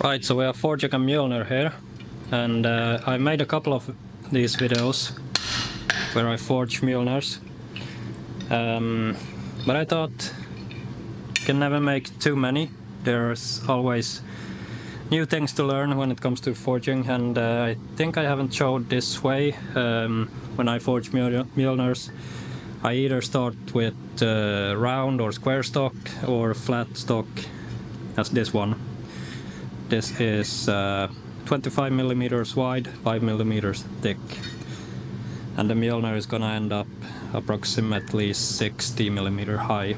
Right, so we are forging a Mjolnir here, and I made a couple of these videos where I forge Mjolnirs, but I thought you can never make too many. There's always new things to learn when it comes to forging, and I think I haven't showed this way. When I forge Mjolnirs, I either start with round or square stock or flat stock, as this one. This is 25 millimeters wide, 5 millimeters thick, and the Mjolnir is gonna end up approximately 60 millimeter high.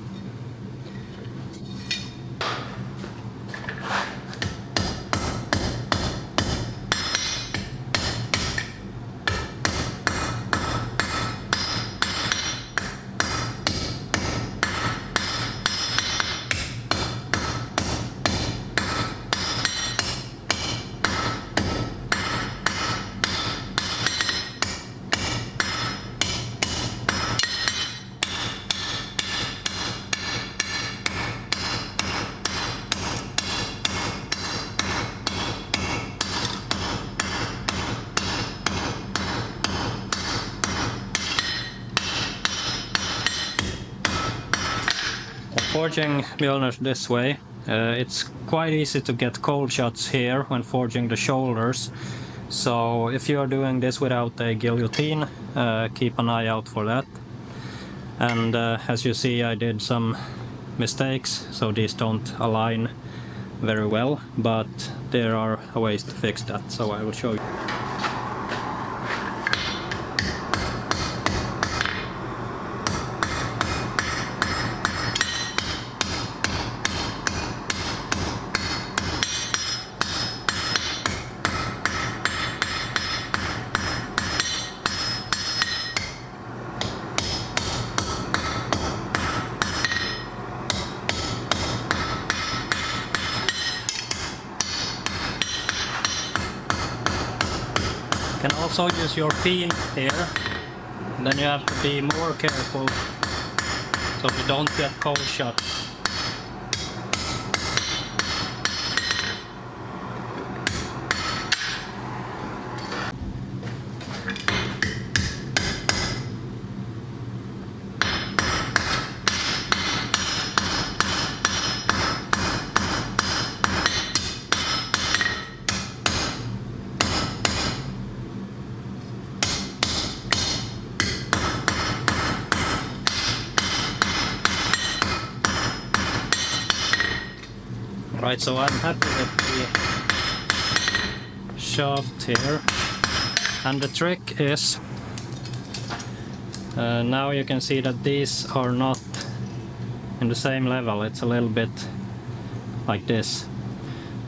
Forging Mjolnirs this way, it's quite easy to get cold shots here when forging the shoulders, so if you are doing this without a guillotine, keep an eye out for that. And as you see, I did some mistakes, so these don't align very well, but there are ways to fix that, so I will show you. You can also use your peen here, and then you have to be more careful so you don't get cold shot. Right, so I'm happy with the shaft here, and the trick is, now you can see that these are not in the same level. It's a little bit like this.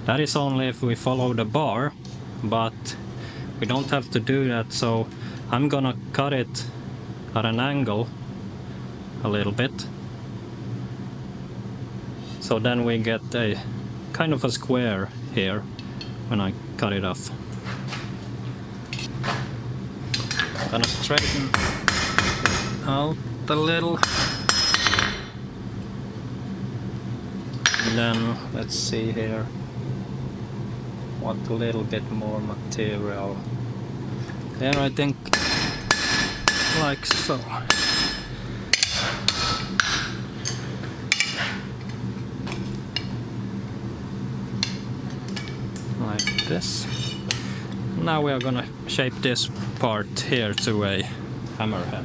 That is only if we follow the bar, but we don't have to do that, so I'm gonna cut it at an angle a little bit, so then we get a kind of a square here when I cut it off. I'm gonna straighten it out a little, and then let's see here, want a little bit more material there, I think, like so. Like this. Now we are gonna shape this part here to a hammerhead.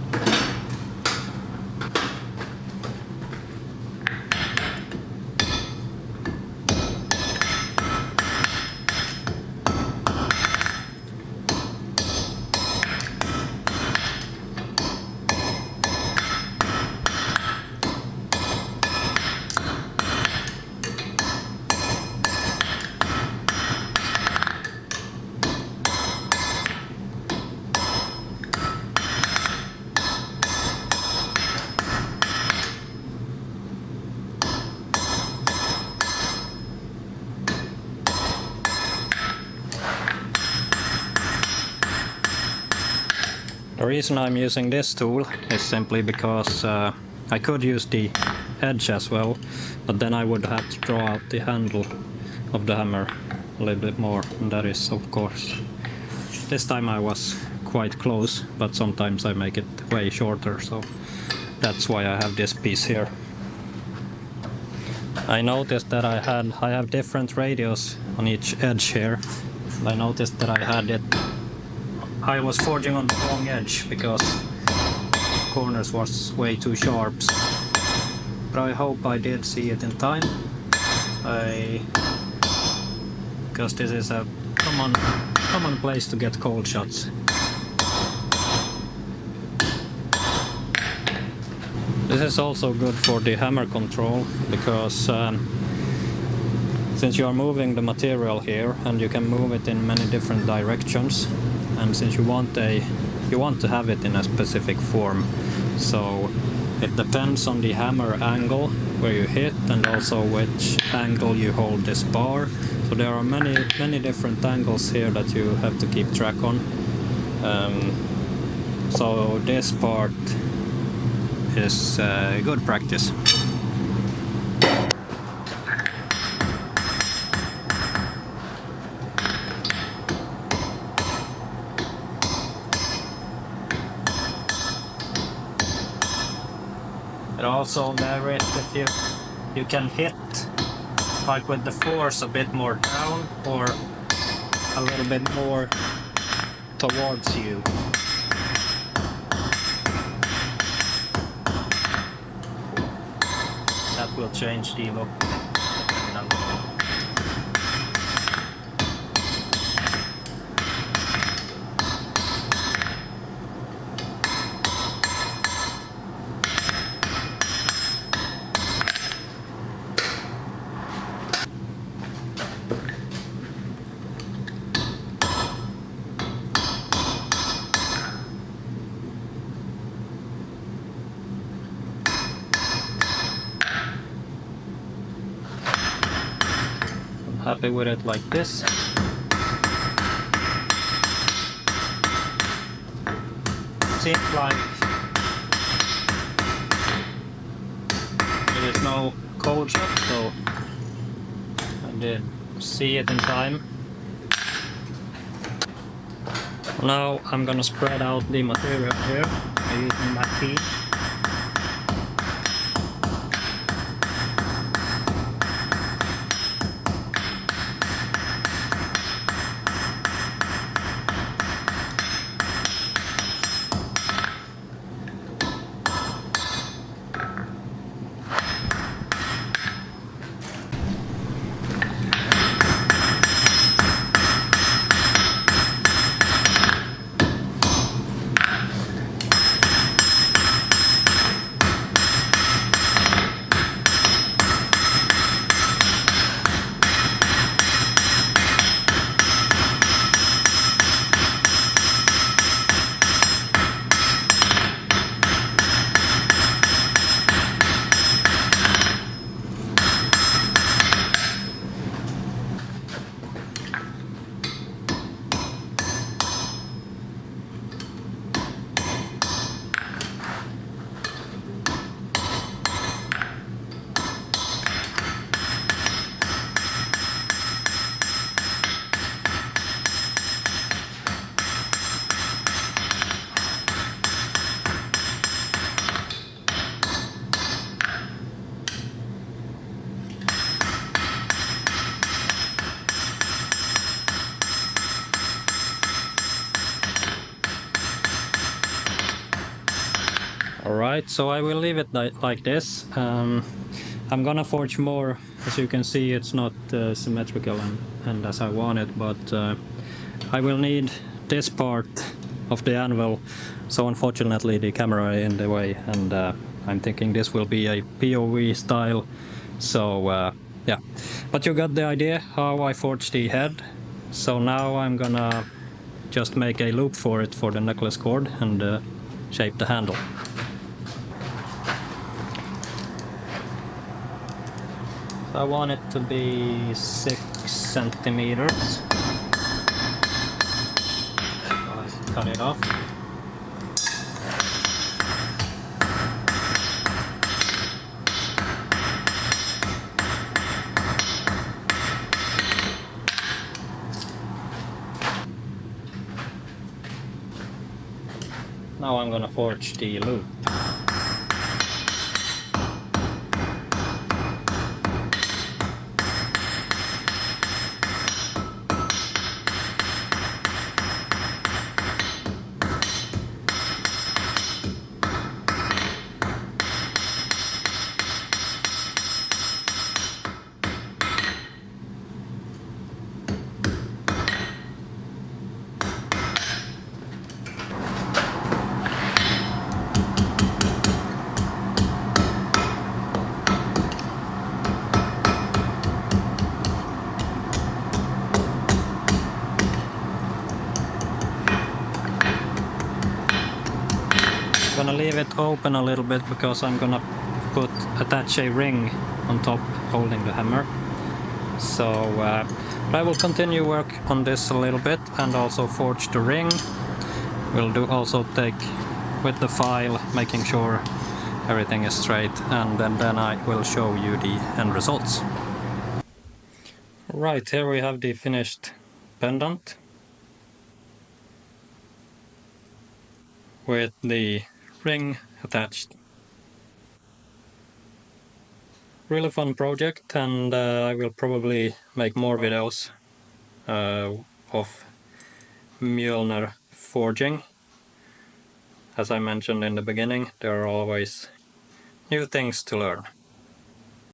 The reason I'm using this tool is simply because I could use the edge as well, but then I would have to draw out the handle of the hammer a little bit more, and that is of course, this time I was quite close, but sometimes I make it way shorter, so that's why I have this piece here. I noticed that I have different radius on each edge here. I noticed that I was forging on the wrong edge because corners was way too sharp. But I hope I did see it in time. Because this is a common place to get cold shots. This is also good for the hammer control because since you are moving the material here and you can move it in many different directions, and since you want to have it in a specific form, so it depends on the hammer angle where you hit and also which angle you hold this bar. So there are many different angles here that you have to keep track on. So this part is good practice. It also varies if you can hit like with the force a bit more down or a little bit more towards you. That will change the look. Happy with it like this. Seems like there is no cold shot, so I did see it in time. Now I'm gonna spread out the material here using my key. Alright, so I will leave it like this. I'm gonna forge more. As you can see, it's not symmetrical and as I want it, but I will need this part of the anvil. So unfortunately the camera is in the way, and I'm thinking this will be a POV style. So yeah, but you got the idea how I forged the head. So now I'm gonna just make a loop for it for the necklace cord and shape the handle. I want it to be 6 centimeters. I'll cut it off. Now I'm gonna forge the loop. I'm gonna leave it open a little bit because I'm gonna attach a ring on top holding the hammer. So but I will continue work on this a little bit and also forge the ring. We'll also take with the file, making sure everything is straight, and then I will show you the end results. Right, here we have the finished pendant with the ring attached. Really fun project, and I will probably make more videos of Mjolnir forging. As I mentioned in the beginning, there are always new things to learn.